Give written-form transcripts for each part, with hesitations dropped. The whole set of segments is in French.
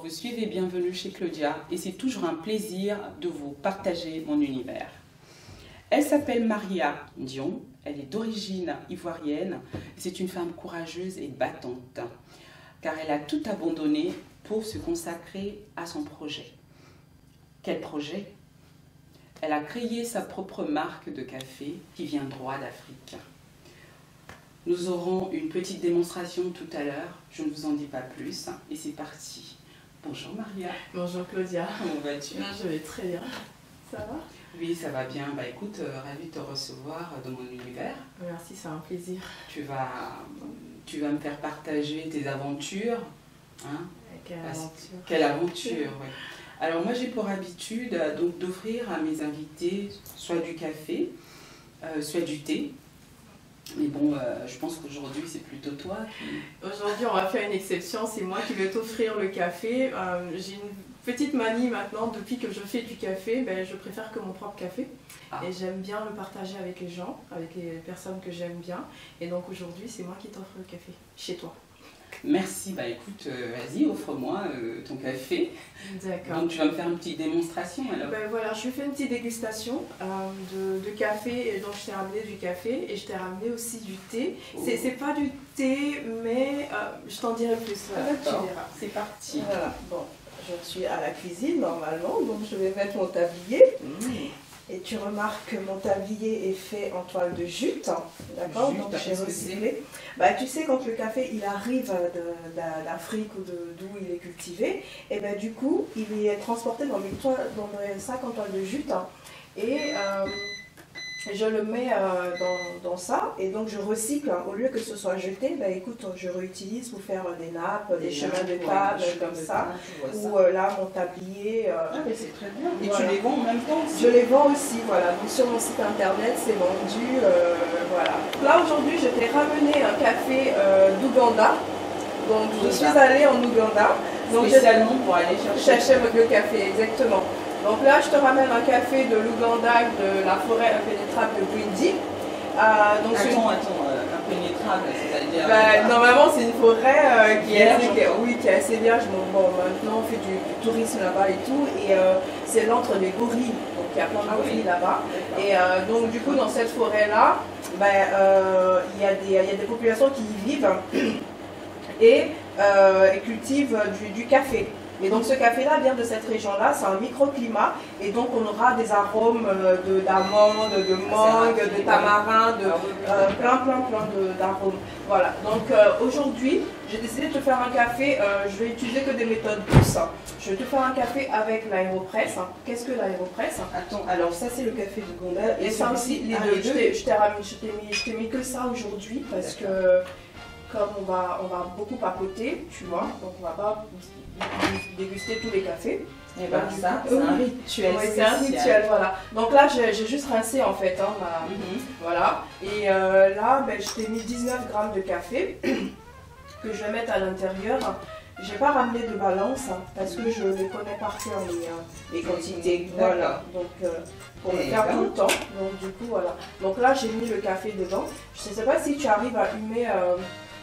vous suivez Bienvenue chez Claudia et c'est toujours un plaisir de vous partager mon univers. Elle s'appelle Maria Ndion, elle est d'origine ivoirienne, c'est une femme courageuse et battante car elle a tout abandonné pour se consacrer à son projet. Quel projet? Elle a créé sa propre marque de café qui vient droit d'Afrique. Nous aurons une petite démonstration tout à l'heure, je ne vous en dis pas plus, et c'est parti. Bonjour Maria. Bonjour Claudia. Comment vas-tu? Je vais très bien. Ça va? Oui, ça va bien. Bah écoute, ravie de te recevoir dans mon univers. Merci, c'est un plaisir. Tu vas me faire partager tes aventures. Hein? Quelle aventure, oui. Alors moi j'ai pour habitude donc d'offrir à mes invités soit du café, soit du thé. Mais bon, je pense qu'aujourd'hui, c'est plutôt toi qui... Aujourd'hui, on va faire une exception. C'est moi qui vais t'offrir le café. J'ai une petite manie maintenant. Depuis que je fais du café, je préfère que mon propre café. Ah. Et j'aime bien le partager avec les gens, avec les personnes que j'aime bien. Et donc aujourd'hui, c'est moi qui t'offre le café, chez toi. Merci. Bah écoute, vas-y, offre-moi ton café. D'accord. Donc tu vas me faire une petite démonstration alors. Voilà, je fais une petite dégustation de café. Et donc je t'ai ramené du café et je t'ai ramené aussi du thé. Oh. C'est pas du thé, mais je t'en dirai plus. Voilà, tu verras. C'est parti. Voilà. Bon, je suis à la cuisine normalement, donc je vais mettre mon tablier. Et tu remarques que mon tablier est fait en toile de jute, d'accord? Donc j'ai recyclé. Tu sais, quand le café il arrive d'Afrique ou d'où il est cultivé, et du coup il est transporté dans les sacs en toile de jute et je le mets dans ça et donc je recycle. Au lieu que ce soit jeté, écoute, je réutilise pour faire des nappes, des chemins de table comme ça, ou là mon tablier. Mais c'est très bien. Et voilà. Tu les vends en même temps aussi? Je les vends aussi, voilà. Donc sur mon site internet, c'est vendu, voilà. Là aujourd'hui, je t'ai ramené un café d'Ouganda. Donc je suis allée en Ouganda. Donc spécialement pour aller chercher le café, exactement. Donc là, je te ramène un café de l'Ouganda, de la forêt impénétrable de Bwindi. Attends, impénétrable, c'est-à-dire... normalement, c'est une forêt qui est assez vierge. Bon, maintenant, on fait du tourisme là-bas et tout. Et c'est l'antre des gorilles. Donc, il y a plein de gorilles là-bas. Et donc, du coup, dans cette forêt-là, il y a des populations qui y vivent et cultivent du café. Et donc ce café-là vient de cette région-là, c'est un microclimat et donc on aura des arômes d'amande, de mangue, de tamarin, plein d'arômes. Voilà, donc aujourd'hui j'ai décidé de te faire un café, je vais utiliser que des méthodes douces. Je vais te faire un café avec l'aéropress. Qu'est-ce que l'aéropress? Attends, alors ça c'est le café de Gonda et ça aussi, les deux. Je t'ai mis que ça aujourd'hui parce que comme on va beaucoup papoter, tu vois, donc on va pas déguster tous les cafés. Et ça, c'est un rituel. Oui, c'est un rituel, voilà. Donc là, j'ai juste rincé en fait, voilà. Et là, je t'ai mis 19 grammes de café que je vais mettre à l'intérieur. Je n'ai pas ramené de balance parce que je les connais par cœur les quantités, voilà. Donc pour le faire tout le temps. Donc du coup, voilà. Donc là, j'ai mis le café dedans. Je ne sais pas si tu arrives à humer.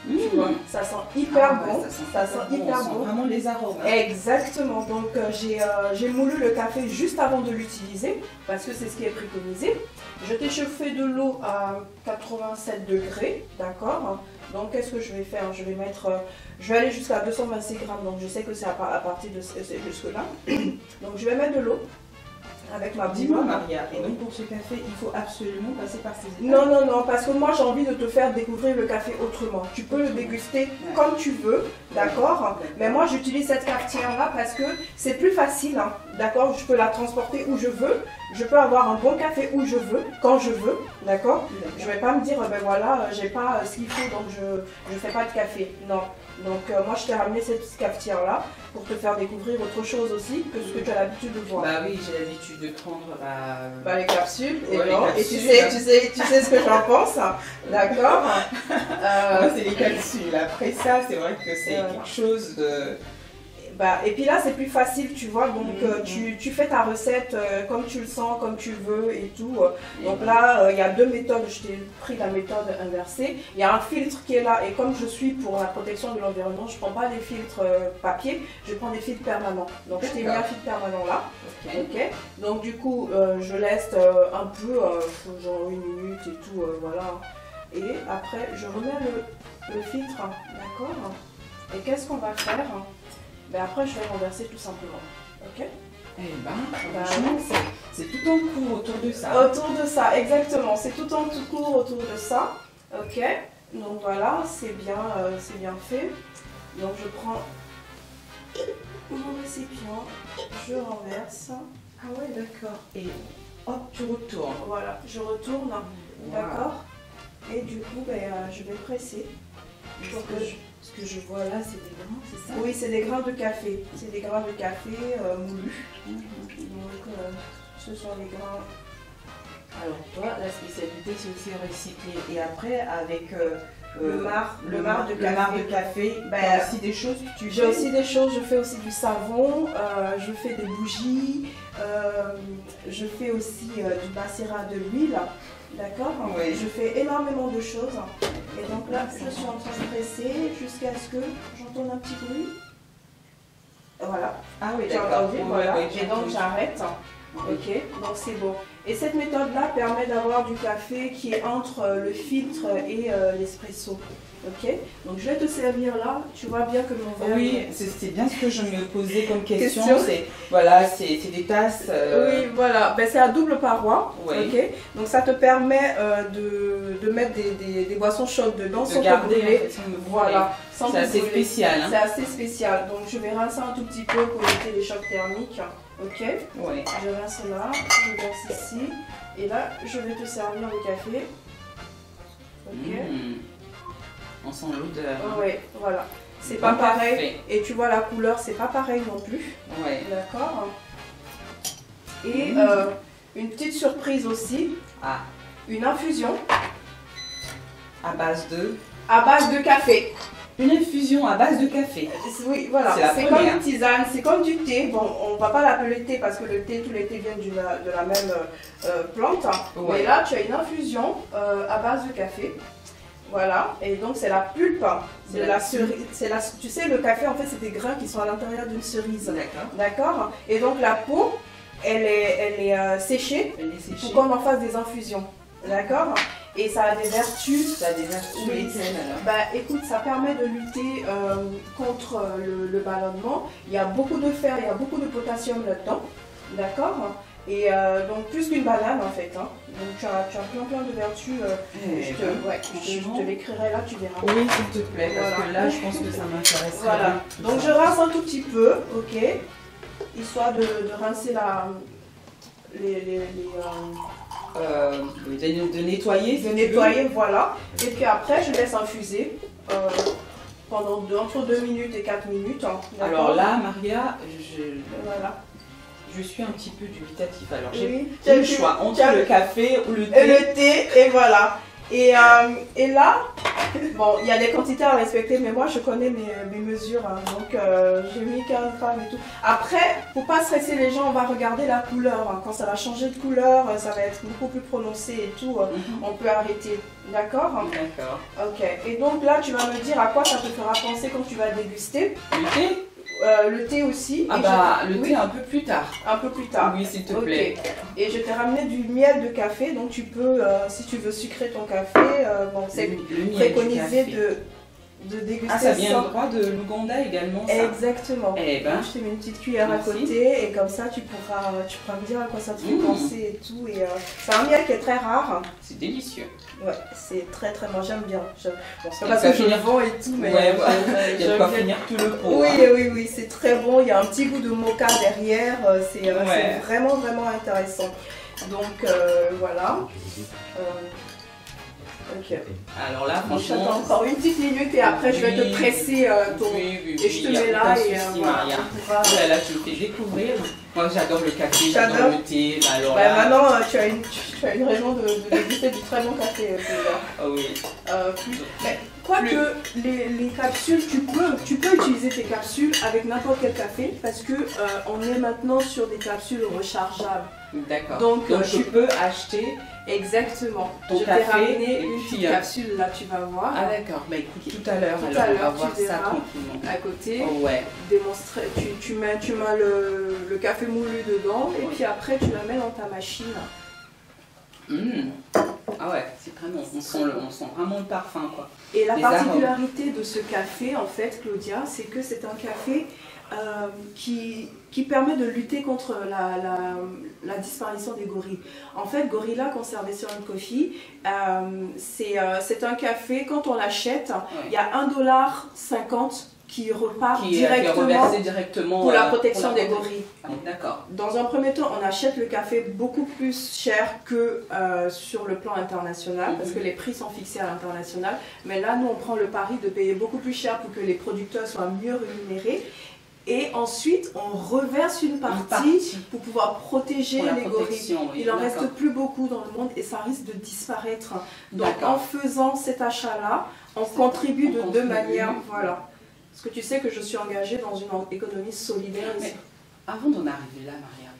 Tu vois, ça sent hyper bon, ça sent hyper bon. Vraiment les arômes. Exactement, donc j'ai moulu le café juste avant de l'utiliser parce que c'est ce qui est préconisé. Je t'ai chauffé de l'eau à 87 degrés, d'accord? Donc qu'est-ce que je vais faire? Je vais aller jusqu'à 226 grammes, donc je sais que c'est à partir de jusque-là. Donc je vais mettre de l'eau. Avec ma Dis-moi Maria, et donc pour ce café, il faut absolument passer par ces étapes? Non, parce que moi j'ai envie de te faire découvrir le café autrement. Tu peux le déguster comme tu veux, d'accord? Mais moi j'utilise cette cafetière-là parce que c'est plus facile, d'accord? Je peux la transporter où je veux, je peux avoir un bon café où je veux, quand je veux, d'accord? Je ne vais pas me dire, voilà, j'ai pas ce qu'il faut donc je ne fais pas de café, non. Donc moi je t'ai ramené cette petite cafetière-là pour te faire découvrir autre chose aussi que ce que tu as l'habitude de voir. Bah oui, j'ai l'habitude de prendre les capsules, et tu sais ce que j'en pense, d'accord? Moi c'est les capsules, après ça c'est vrai que c'est quelque chose de... Bah, et puis là, c'est plus facile, tu vois. Donc, tu fais ta recette comme tu le sens, comme tu veux et tout. Donc là, il y a deux méthodes. Je t'ai pris la méthode inversée. Il y a un filtre qui est là. Et comme je suis pour la protection de l'environnement, je ne prends pas des filtres papier, je prends des filtres permanents. Donc, je t'ai mis un filtre permanent là. Ok. Donc, du coup, je laisse un peu, genre 1 minute et tout, voilà. Et après, je remets le filtre, d'accord. Et qu'est-ce qu'on va faire? Ben après, je vais renverser tout simplement. Ok? Eh ben, franchement, c'est tout en cours autour de ça. Autour de ça, exactement. C'est tout en tout court autour de ça. Ok? Donc voilà, c'est bien fait. Donc je prends mon récipient, je renverse. Ah ouais, d'accord. Et hop, tu retournes. Voilà, je retourne. Wow. D'accord? Et du coup, ben, je vais presser. Ce que je vois là, c'est des grains, c'est ça? Oui, c'est des grains de café. C'est des grains de café moulus. Donc, ce sont les grains. Alors, toi, la spécialité, c'est aussi recycler. Et après, avec le marc de café. Ben, il y a aussi des choses que tu fais. J'ai aussi des choses, je fais aussi du savon, je fais des bougies, je fais aussi du macérat de l'huile. D'accord? Oui. Je fais énormément de choses. Et donc là, je suis en train de presser jusqu'à ce que j'entende un petit bruit. Voilà. Ah oui, Tu as d'accord. entendu, voilà. Et donc j'arrête. Ok, donc c'est bon. Et cette méthode-là permet d'avoir du café qui est entre le filtre et l'espresso. Ok, donc je vais te servir là. Tu vois bien que mon verre. Oui, c'est bien ce que je me posais comme question. Voilà, c'est des tasses. Oui, voilà. Ben, c'est à double paroi. Oui. Ok, donc ça te permet de mettre des boissons chaudes dedans sans garder. brûler. Voilà. C'est assez spécial. Hein. C'est assez spécial. Donc je vais rincer un tout petit peu pour éviter les chocs thermiques. Ok. Oui. Je rince là, je verse ici. Et là, je vais te servir le café. Ok. On sent l'odeur. Oui, voilà. C'est pas pareil. Et tu vois la couleur, c'est pas pareil non plus. Oui. D'accord. Et une petite surprise aussi. Ah. Une infusion. À base de? À base de café. Une infusion à base de café. Oui, voilà. C'est comme une tisane, c'est comme du thé. Bon, on va pas l'appeler thé parce que le thé, tous les thés viennent de la même plante. Ouais. Mais là, tu as une infusion à base de café. Voilà, et donc c'est la pulpe de la cerise. Tu sais, le café, en fait, c'est des grains qui sont à l'intérieur d'une cerise. D'accord. Et donc la peau, elle est séchée pour qu'on en fasse des infusions. D'accord. Et ça a des vertus. Ça a des vertus lesquelles alors? Bah écoute, ça permet de lutter contre le ballonnement. Il y a beaucoup de fer, il y a beaucoup de potassium là-dedans. D'accord. Et donc plus qu'une banane en fait. Hein. Donc tu as plein de vertus. Je te l'écrirai là, tu verras. Oui, s'il te plaît, parce que là je pense que ça m'intéresse. Voilà. Donc je rince un tout petit peu, ok. Histoire de rincer de nettoyer. De nettoyer, voilà. Et puis après je laisse infuser pendant entre 2 minutes et 4 minutes. Hein. Alors là, Maria, voilà. Je suis un petit peu dubitatif. Alors oui, j'ai le choix entre le café ou le thé. Et le thé, et voilà. Et là, bon, il y a des quantités à respecter, mais moi je connais mes mesures, hein, donc j'ai mis 15 grammes et tout. Après, pour pas stresser les gens, on va regarder la couleur. Hein. Quand ça va changer de couleur, ça va être beaucoup plus prononcé et tout, on peut arrêter. D'accord? D'accord. Ok. Et donc là, tu vas me dire à quoi ça te fera penser quand tu vas déguster. Le thé? Le thé aussi. Ah bah, le thé un peu plus tard. Un peu plus tard. Oui, s'il te plaît. Et je t'ai ramené du miel de café, donc tu peux, si tu veux sucrer ton café, bon, c'est préconisé de déguster ça. Ah, ça vient droit de l'Ouganda également, ça? Exactement. Eh ben, je t'ai mis une petite cuillère à côté, et comme ça, tu pourras me dire à quoi ça te fait penser et tout. Et c'est un miel qui est très rare. C'est délicieux. Ouais, c'est très bon, j'aime bien. Bon, c'est pas parce que je le vends et tout, mais il y a de quoi finir tout le pot. Oui, c'est très bon. Il y a un petit goût de mocha derrière. C'est vraiment intéressant. Donc voilà. Ok. Alors là, franchement. J'attends encore une petite minute et après je vais te presser ton. Et je te mets là et voilà. Là, tu me fais découvrir. Moi, j'adore le café, j'adore le thé. Alors là... maintenant, tu tu as une raison de déguster du très bon café. Ah oui. Mais quoique les capsules, tu peux utiliser tes capsules avec n'importe quel café parce que on est maintenant sur des capsules rechargeables. D'accord. Donc tu peux acheter exactement. ton Je café t'ai ramené et une puis, petite capsule, là tu vas voir. Ah d'accord, bah écoute, tout à l'heure, Tout alors à on va l'heure, voir tu ça verras tranquillement. à côté, Ouais. démontrer, tu mets le café moulu dedans et puis après tu la mets dans ta machine. Ah ouais, c'est très bon, on sent vraiment le parfum quoi. Et la Les particularité de ce café en fait, Claudia, c'est que c'est un café qui permet de lutter contre la disparition des gorilles. En fait, Gorilla Conservation Coffee, c'est un café, quand on l'achète, il y a 1,50 $ qui repart directement pour la protection des gorilles. D'accord. Dans un premier temps, on achète le café beaucoup plus cher que sur le plan international, parce que les prix sont fixés à l'international. Mais là, nous, on prend le pari de payer beaucoup plus cher pour que les producteurs soient mieux rémunérés. Et ensuite, on reverse une partie pour pouvoir protéger les gorilles. Oui, il n'en reste plus beaucoup dans le monde et ça risque de disparaître. Donc, en faisant cet achat-là, on contribue de deux manières. Voilà. Parce que tu sais que je suis engagée dans une économie solidaire ici. Mais avant d'en arriver là, Maria,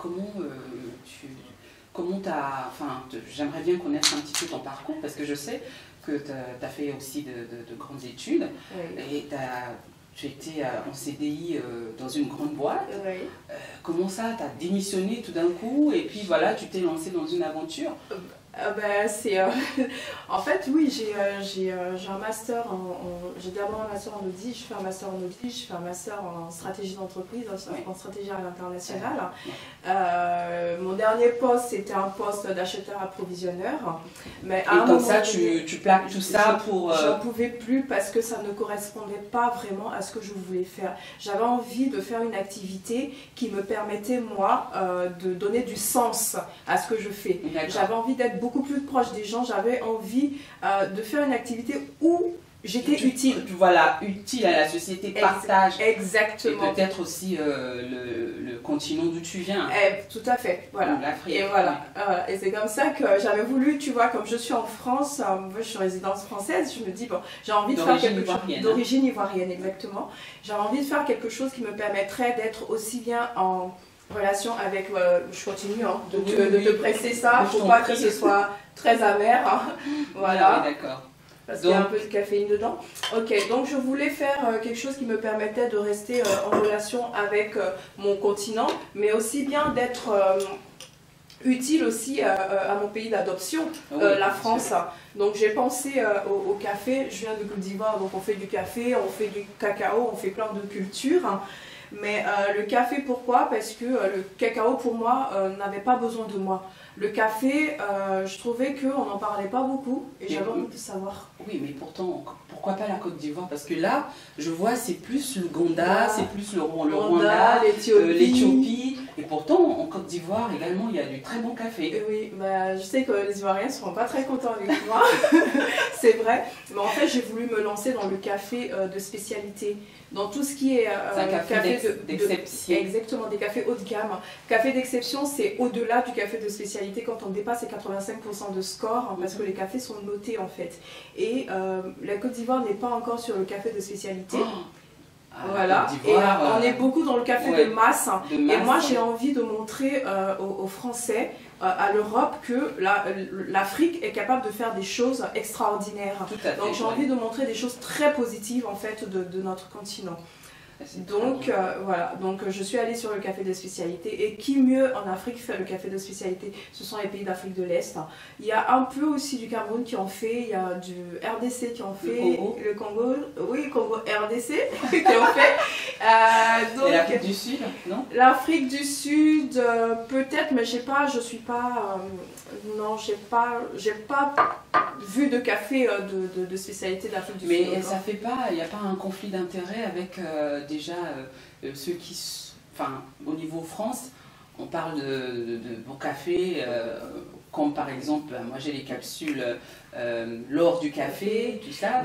j'aimerais bien connaître un petit peu ton parcours parce que je sais que tu as fait aussi de grandes études et tu étais en CDI dans une grande boîte. Comment ça, tu as démissionné tout d'un coup et puis voilà, tu t'es lancé dans une aventure? En fait, oui, j'ai un master j'ai d'abord un master en audit, je fais un master en audit, je fais un master en stratégie d'entreprise, en stratégie à l'international. Mon dernier poste, c'était un poste d'acheteur approvisionneur. Mais et comme ça, tu plaques tout ça pour... J'en pouvais plus parce que ça ne correspondait pas vraiment à ce que je voulais faire. J'avais envie de faire une activité qui me permettait, moi, de donner du sens à ce que je fais. J'avais envie d'être beaucoup plus proche des gens, j'avais envie de faire une activité où j'étais utile. Voilà, utile à la société, partage. Exactement. Et peut-être aussi le continent d'où tu viens. Tout à fait, voilà. L'Afrique. Et voilà. Et c'est comme ça que j'avais voulu, tu vois, comme je suis en France, je suis résidente française, je me dis, bon, j'ai envie de faire quelque chose d'origine ivoirienne, exactement. J'ai envie de faire quelque chose qui me permettrait d'être aussi bien en relation avec, je continue de te presser ça pour pas que ce soit très amer, voilà, d'accord. Parce qu'il y a un peu de caféine dedans. Ok, donc je voulais faire quelque chose qui me permettait de rester en relation avec mon continent, mais aussi bien d'être utile aussi à mon pays d'adoption, la France. Donc j'ai pensé au café, je viens de Côte d'Ivoire, donc on fait du café, on fait du cacao, on fait plein de cultures. Mais le café, pourquoi? Parce que le cacao, pour moi, n'avait pas besoin de moi. Le café, je trouvais qu'on n'en parlait pas beaucoup et j'avais envie de savoir. Oui, mais pourtant, pourquoi pas la Côte d'Ivoire? Parce que là, je vois, c'est plus l'Ouganda, c'est plus le Rwanda, l'Éthiopie. Et pourtant, en Côte d'Ivoire également, il y a du très bon café. Oui, bah, je sais que les Ivoiriens ne seront pas très contents avec moi, c'est vrai. Mais en fait, j'ai voulu me lancer dans le café de spécialité. Dans tout ce qui est un café d'exception. Exactement, des cafés haut de gamme. Café d'exception, c'est au-delà du café de spécialité quand on dépasse les 85% de score, parce que les cafés sont notés en fait. Et la Côte d'Ivoire n'est pas encore sur le café de spécialité. Voilà, et on est beaucoup dans le café de masse. Et moi j'ai envie de montrer aux Français, à l'Europe, que l'Afrique est capable de faire des choses extraordinaires. Donc j'ai envie de montrer des choses très positives en fait de notre continent. Donc voilà, donc je suis allée sur le café de spécialité et qui mieux en Afrique fait le café de spécialité? Ce sont les pays d'Afrique de l'Est. Il y a un peu aussi du Cameroun qui en fait, il y a du RDC qui en fait, le Congo, oui, Congo RDC qui en fait. Donc, et l'Afrique du Sud, non? L'Afrique du Sud, peut-être, mais je suis pas, non, j'ai pas vu de café de spécialité d'Afrique du Sud. Mais ça fait pas, il n'y a pas un conflit d'intérêt avec déjà ceux qui, enfin, au niveau France, on parle de bon café, comme par exemple, moi j'ai les capsules l'or du café, tout ça.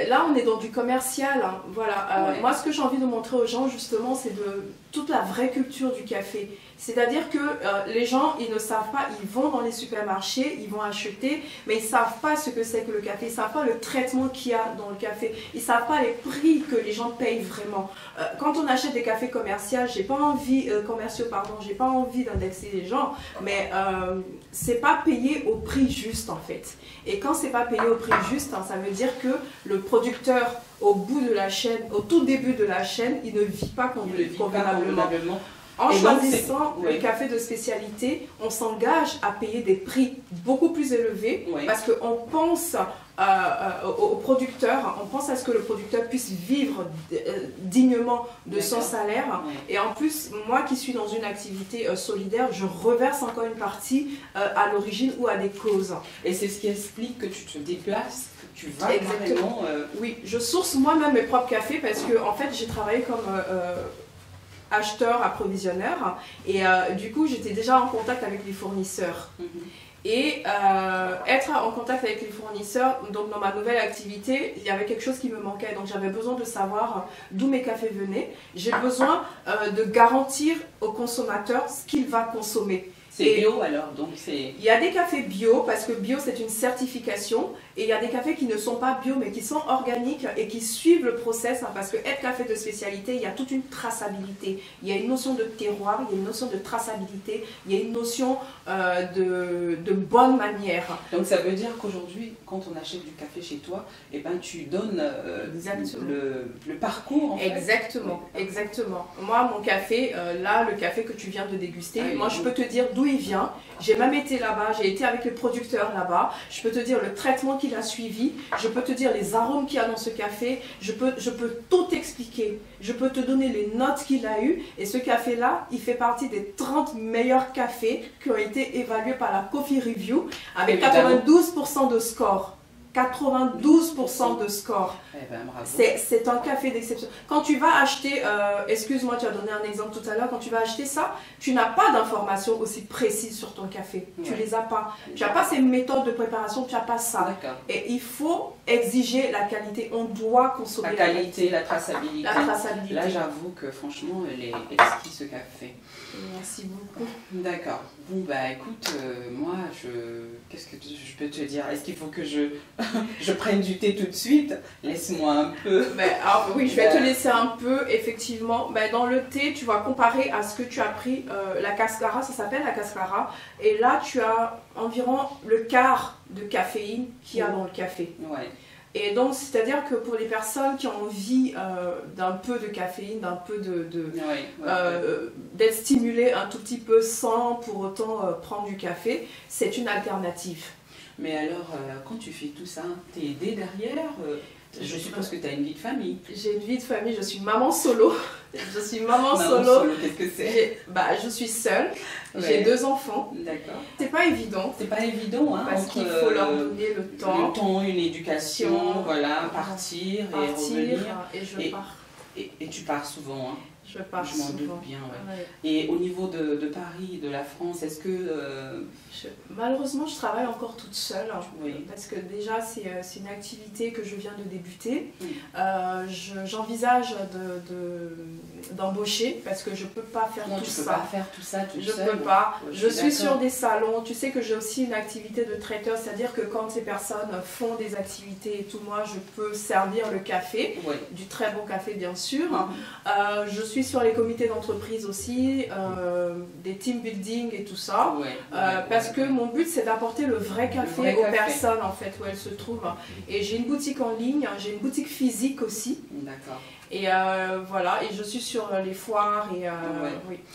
Là, on est dans du commercial. Hein. Voilà. Moi, ce que j'ai envie de montrer aux gens, justement, c'est de toute la vraie culture du café. C'est-à-dire que les gens, ils ne savent pas, ils vont dans les supermarchés, ils vont acheter, mais ils ne savent pas ce que c'est que le café, ils ne savent pas le traitement qu'il y a dans le café, ils ne savent pas les prix que les gens payent vraiment. Quand on achète des cafés commerciaux, j'ai pas envie d'indexer les gens, mais c'est pas payé au prix juste en fait. Et quand c'est pas payé au prix juste, hein, ça veut dire que le producteur, au bout de la chaîne, au tout début de la chaîne, il ne vit pas convenablement. En choisissant le café de spécialité, on s'engage à payer des prix beaucoup plus élevés parce qu'on pense au producteur, on pense à ce que le producteur puisse vivre dignement de son salaire. Et en plus, moi qui suis dans une activité solidaire, je reverse encore une partie à l'origine ou à des causes. Et c'est ce qui explique que tu te déplaces. Tu vas exactement. Oui, je source moi-même mes propres cafés parce que en fait j'ai travaillé comme acheteur, approvisionneur et du coup j'étais déjà en contact avec les fournisseurs. Et être en contact avec les fournisseurs, donc dans ma nouvelle activité, il y avait quelque chose qui me manquait. Donc j'avais besoin de savoir d'où mes cafés venaient. J'ai besoin de garantir au consommateur ce qu'il va consommer. C'est bio alors, donc c'est... Il y a des cafés bio, parce que bio c'est une certification, et il y a des cafés qui ne sont pas bio, mais qui sont organiques et qui suivent le process, hein, parce que être café de spécialité, il y a toute une traçabilité. Il y a une notion de terroir, il y a une notion de traçabilité, il y a une notion de bonne manière. Donc ça veut dire qu'aujourd'hui, quand on achète du café chez toi, eh ben, tu donnes le parcours en fait. Exactement, exactement. Moi, mon café, là, le café que tu viens de déguster, moi je peux te dire d'où il vient. J'ai même été là-bas, j'ai été avec le producteur là-bas. Je peux te dire le traitement qu'il a suivi. Je peux te dire les arômes qu'il y a dans ce café. Je peux tout expliquer. Je peux te donner les notes qu'il a eues. Et ce café-là, il fait partie des 30 meilleurs cafés qui ont été évalués par la Coffee Review avec 92% de score. 92% de score. C'est un café d'exception. Quand tu vas acheter, excuse-moi, tu as donné un exemple tout à l'heure, quand tu vas acheter ça, tu n'as pas d'informations aussi précises sur ton café. Tu les as pas. Tu n'as pas ces méthodes de préparation, tu n'as pas ça. Et il faut exiger la qualité. On doit consommer la qualité, la traçabilité. La traçabilité. Là, j'avoue que franchement, elle est exquis ce café. Merci beaucoup. D'accord. Bon, bah écoute, moi, qu'est-ce que je peux te dire? Est-ce qu'il faut que je prenne du thé tout de suite? Laisse-moi un peu. Alors, oui, je vais te laisser un peu, effectivement. Dans le thé, tu vas comparer à ce que tu as pris, la cascara, ça s'appelle la cascara. Et là, tu as environ le quart de caféine qu'il y a dans le café. Et donc, c'est-à-dire que pour les personnes qui ont envie d'un peu de caféine, d'un peu d'être stimulées un tout petit peu sans pour autant prendre du café, c'est une alternative. Mais alors, quand tu fais tout ça, t'es aidée derrière je suppose que tu as une vie de famille. J'ai une vie de famille, je suis maman solo. Je suis maman solo. solo. Qu'est-ce que c'est? Je suis seule. J'ai 2 enfants. D'accord. C'est pas évident. C'est pas évident, hein. Parce qu'il faut leur donner le temps. Le temps, une éducation, voilà, partir et revenir. Et je pars. Et tu pars souvent, hein. Je pars souvent. Je m'en doute bien, Et au niveau de Paris, de la France, est-ce que... Malheureusement, je travaille encore toute seule. Parce que déjà, c'est une activité que je viens de débuter. J'envisage d'embaucher parce que je ne peux pas faire tout ça. Tu peux pas faire tout ça toute seule. Je ne peux pas. Je suis sur des salons. Tu sais que j'ai aussi une activité de traiteur, c'est-à-dire que quand ces personnes font des activités et tout, moi, je peux servir le café, du très bon café, bien sûr. Je suis sur les comités d'entreprise aussi, des team building et tout ça, parce que mon but c'est d'apporter le vrai café aux personnes en fait où elles se trouvent. Et j'ai une boutique en ligne, j'ai une boutique physique aussi. D'accord. Et voilà, et je suis sur les foires et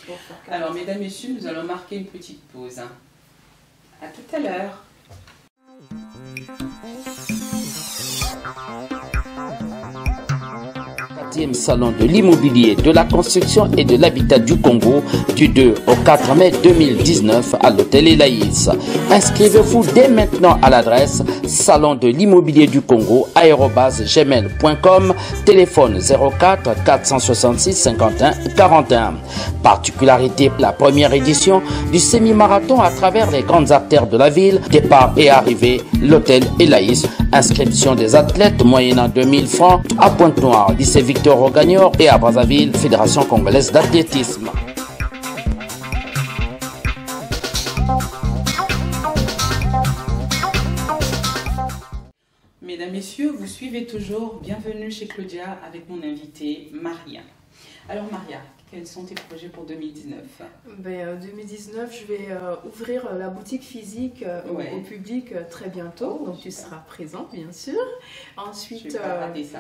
pour faire alors mesdames, messieurs, nous allons marquer une petite pause. À tout à l'heure. Salon de l'immobilier, de la construction et de l'habitat du Congo du 2 au 4 mai 2019 à l'hôtel Elaïs. Inscrivez-vous dès maintenant à l'adresse salon de l'immobilier du Congo @gmail.com, téléphone 04 466 51 41. Particularité, la première édition du semi-marathon à travers les grandes artères de la ville. Départ et arrivée, l'hôtel Elaïs. Inscription des athlètes moyennant 2000 francs à Pointe-Noire, lycée Victor Rogagnor, et à Brazzaville, Fédération congolaise d'athlétisme. Mesdames, Messieurs, vous suivez toujours Bienvenue chez Claudia avec mon invitée Maria. Alors Maria, quels sont tes projets pour 2019? 2019, je vais ouvrir la boutique physique au public très bientôt, donc tu seras présente bien sûr. Ensuite, je vais pas rater ça.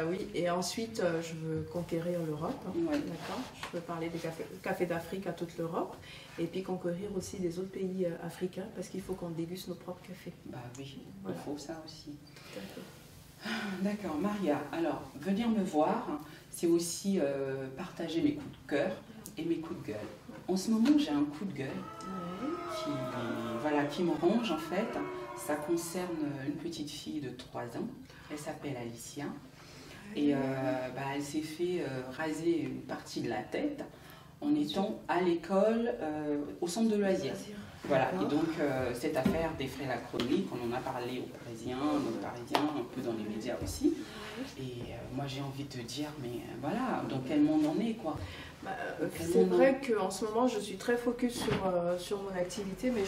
Oui, et ensuite je veux conquérir l'Europe, d'accord. Je veux parler des cafés d'Afrique à toute l'Europe et puis conquérir aussi des autres pays africains parce qu'il faut qu'on déguste nos propres cafés. Bah oui, voilà. Il faut ça aussi. D'accord, Maria, alors venir me voir, c'est aussi partager mes coups de cœur et mes coups de gueule. En ce moment, j'ai un coup de gueule qui me ronge en fait. Ça concerne une petite fille de 3 ans, elle s'appelle Alicia. Et elle s'est fait raser une partie de la tête en étant à l'école, au centre de loisirs. Voilà, et donc cette affaire défraie la chronique, on en a parlé aux Parisiens, un peu dans les médias aussi. Et moi j'ai envie de te dire, mais voilà, dans quel monde on est quoi. C'est vrai qu'en ce moment je suis très focus sur mon activité, mais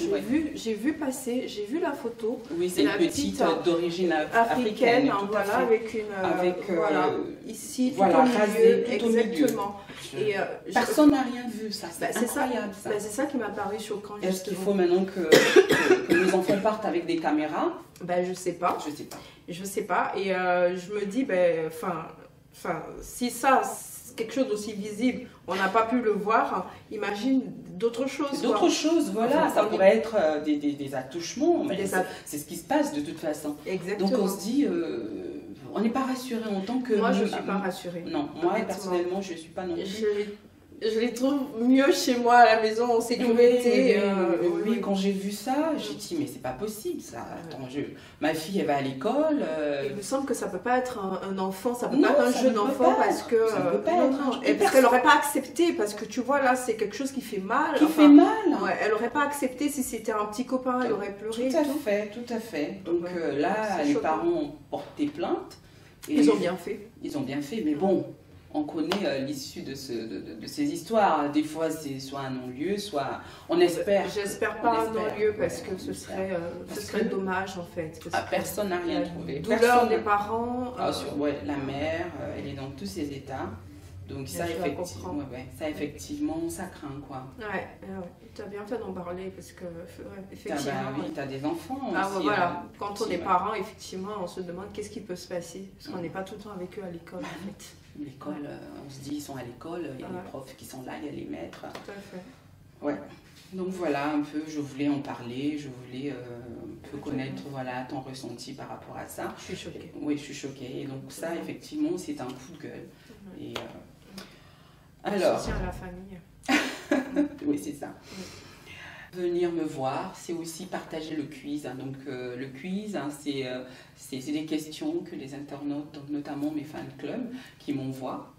j'ai vu passer, j'ai vu la photo. Oui, c'est une petite d'origine africaine, voilà, avec une ici tout voilà, au milieu, rasée, exactement. Et personne n'a rien vu, ça, c'est incroyable ça. C'est ça qui m'a paru choquant. Est-ce qu'il faut maintenant que les enfants partent avec des caméras? Je sais pas. Je sais pas. Et je me dis, si ça, c'est quelque chose d'aussi visible, on n'a pas pu le voir, imagine d'autres choses. D'autres choses, voilà. Ça pourrait être des attouchements, mais c'est ce qui se passe de toute façon. Exactement. Donc on se dit, on n'est pas rassuré en tant que... Moi, je ne suis pas rassurée. Non, moi personnellement, je ne suis pas non plus. Je les trouve mieux chez moi à la maison en sécurité. Oui, quand j'ai vu ça, j'ai dit mais c'est pas possible ça. Attends, ma fille elle va à l'école. Il me semble que ça peut pas être un enfant, ça peut pas être un jeune enfant parce que ça peut pas être et parce qu'elle n'aurait pas accepté parce que tu vois là c'est quelque chose qui fait mal. Fait mal. Ouais, elle n'aurait pas accepté si c'était un petit copain, elle aurait pleuré. Tout à fait. Donc là, les parents ont porté plainte. Et ils ont bien fait. Ils ont bien fait, mais bon. On connaît l'issue de ces histoires. Des fois, c'est soit un non-lieu, soit on espère. J'espère pas un non-lieu parce que ce serait dommage en fait. Personne n'a rien trouvé. Douleur des parents. La mère, elle est dans tous ses états. Donc ça effectivement, ça craint quoi. Ouais, tu as bien fait d'en parler parce que effectivement. Oui, tu as des enfants aussi. Voilà. Quand on est parents, effectivement, on se demande qu'est-ce qui peut se passer parce qu'on n'est pas tout le temps avec eux à l'école en fait. L'école, on se dit ils sont à l'école, il y a les profs qui sont là, il y a les maîtres. Tout à fait. Ouais. Donc voilà, un peu, je voulais en parler, je voulais un peu connaître ton ressenti par rapport à ça. Je suis choquée. Oui, je suis choquée. Et donc ça, effectivement, c'est un coup de gueule. Et alors. Soutien à la famille. Oui, c'est ça. Venir me voir, c'est aussi partager le quiz. Donc le quiz, c'est des questions que les internautes, donc notamment mes fan clubs, qui m'envoient.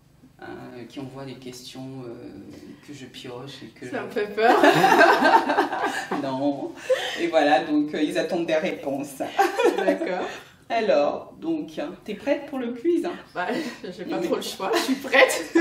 Qui envoient des questions que je pioche et que ça me fait peur. Non. Et voilà, donc ils attendent des réponses. D'accord. Alors, donc, t'es prête pour le quiz? J'ai pas trop le choix, je suis prête.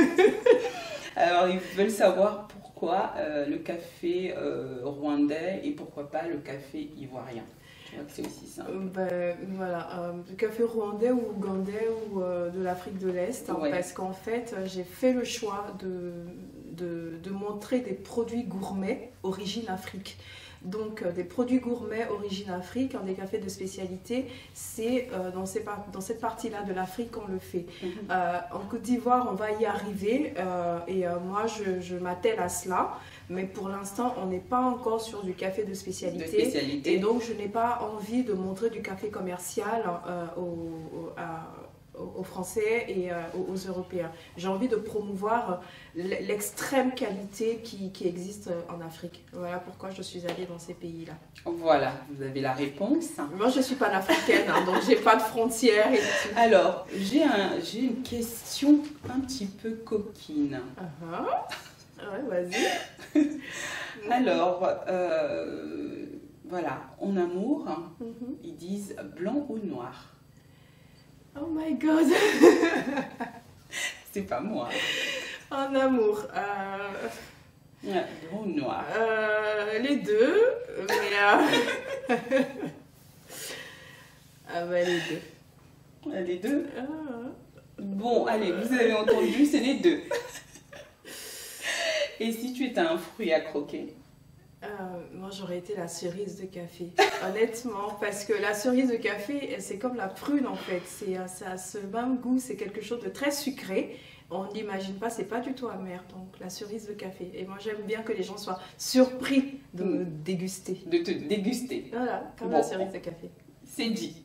Alors, ils veulent savoir pourquoi le café rwandais et pourquoi pas le café ivoirien. Je vois que c'est aussi simple. Le café rwandais ou ougandais ou de l'Afrique de l'Est, parce qu'en fait, j'ai fait le choix de montrer des produits gourmets origine Afrique. Donc, des produits gourmets origine Afrique, des cafés de spécialité, c'est dans cette partie-là de l'Afrique qu'on le fait. En Côte d'Ivoire, on va y arriver et moi, je m'attelle à cela. Mais pour l'instant, on n'est pas encore sur du café de spécialité. Et donc, je n'ai pas envie de montrer du café commercial aux Français et aux Européens. J'ai envie de promouvoir l'extrême qualité qui existe en Afrique. Voilà pourquoi je suis allée dans ces pays-là. Voilà, vous avez la réponse. Moi, je ne suis pas africaine, donc je n'ai pas de frontières. Et tout. Alors, j'ai une question un petit peu coquine. Ouais, vas-y. Alors, voilà, en amour, ils disent blanc ou noir. Oh my god. C'est pas moi. En amour. Blanc ou noir. Les deux, mais... ah bah les deux. Les deux. Bon, allez, vous avez entendu, c'est les deux. Et si tu étais un fruit à croquer? Moi j'aurais été la cerise de café, honnêtement, parce que la cerise de café, c'est comme la prune en fait, ça a ce même goût, c'est quelque chose de très sucré, on n'imagine pas, c'est pas du tout amer, donc la cerise de café. Et moi j'aime bien que les gens soient surpris de me déguster. De te déguster. Voilà, comme la cerise de café. C'est dit.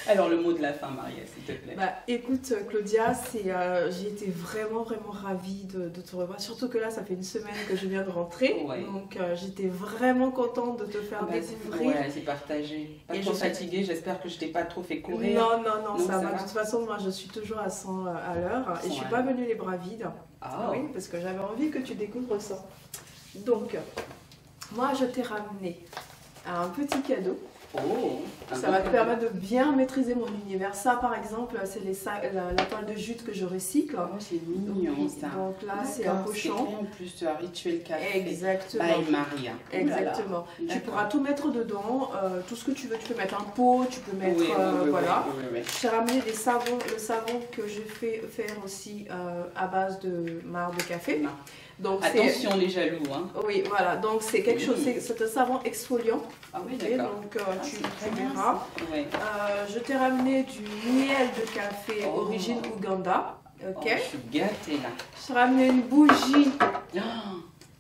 Alors le mot de la fin, Maria, s'il te plaît. Bah écoute Claudia, j'ai été vraiment ravie de te revoir, surtout que là ça fait une semaine que je viens de rentrer, donc j'étais vraiment contente de te faire découvrir. Ouais, c'est partagé. Pas trop fatiguée, j'espère que je t'ai pas trop fait courir. Non, ça va. De toute façon, moi je suis toujours à 100 à l'heure et je suis pas venue les bras vides. Ah oui, parce que j'avais envie que tu découvres ça. Donc, moi je t'ai ramené un petit cadeau. Oh, ça va te permettre de bien maîtriser mon univers. Ça, par exemple, c'est la toile de jute que je recycle. Oh, c'est mignon ça. Donc là, c'est un pochon. En plus, un rituel café. Exactement. By Maria. Exactement. Tu pourras tout mettre dedans, tout ce que tu veux. Tu peux mettre un pot, tu peux mettre. Voilà. J'ai ramené des savons, le savon que je fais faire aussi à base de marc de café. Donc, attention les jaloux. Hein. Oui, voilà. Donc c'est quelque chose, c'est un savon exfoliant. Ah oui, d'accord. Donc tu verras. Je t'ai ramené du miel de café origine Ouganda. Ok. Je suis gâtée là. Je t'ai ramené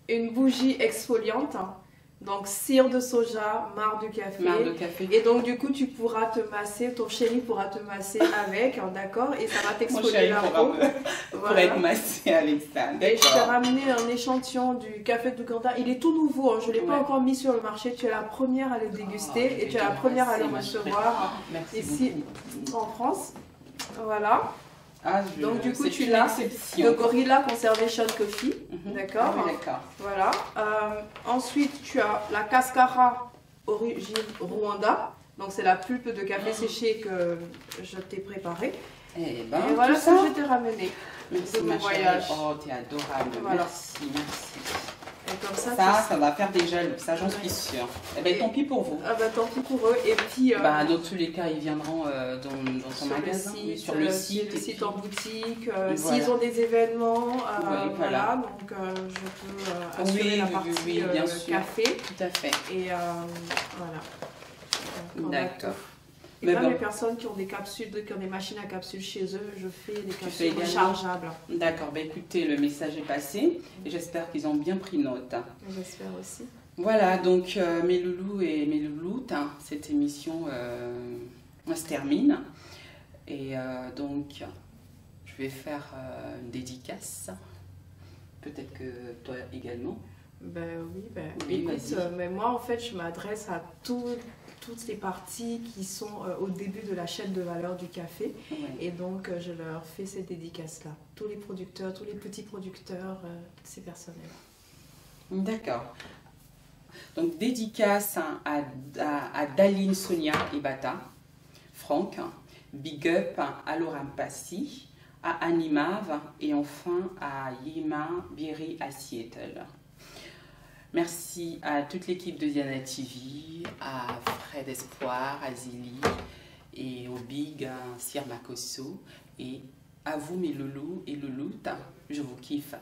une bougie exfoliante. Donc cire de soja, marc de café. Et donc du coup tu pourras te masser, ton chéri pourra te masser avec, d'accord. Et ça va t'exfolier la peau. Pour être massé avec ça. Et je t'ai ramené un échantillon du café d'Ouganda. Il est tout nouveau, hein. Je ne l'ai pas encore mis sur le marché. Tu es la première à le déguster et tu es la première à le recevoir ici en France. Voilà. Donc du coup tu l'as, le Gorilla Conservation Coffee, d'accord. Voilà. Ensuite tu as la Cascara origine Rwanda, donc c'est la pulpe de café séché que je t'ai préparée. Et voilà ce que je t'ai ramené de mon voyage. Oh, t'es adorable. Voilà. Merci. Et comme ça va faire des jaloux, ça j'en suis sûre. Eh ben, tant pis pour vous. Ah bah tant pis pour eux. Et puis dans tous les cas, ils viendront dans ton magasin, sur le site en boutique. S'ils ont des événements, voilà. Donc je peux assurer la partie bien sûr. café. Tout à fait. Et voilà. D'accord. Et même les personnes qui ont des capsules, qui ont des machines à capsules chez eux, je fais des capsules rechargeables. D'accord, écoutez, le message est passé et j'espère qu'ils ont bien pris note. J'espère aussi. Voilà, donc mes loulous et mes louloutes, cette émission se termine. Et donc, je vais faire une dédicace. Peut-être que toi également. Écoute, mais moi en fait, je m'adresse à toutes les parties qui sont au début de la chaîne de valeur du café. Et donc je leur fais cette dédicace-là. Tous les producteurs, tous les petits producteurs, toutes ces personnes-là. D'accord. Donc dédicace à Daline Sonia Ibata, Franck, Big Up à Laura Passy, à Animav et enfin à Yima Biri à Seattle. Merci à toute l'équipe de Diana TV, à Fred Espoir, à Zili et au Big Sir Makosso et à vous mes loulous et louloutes, je vous kiffe.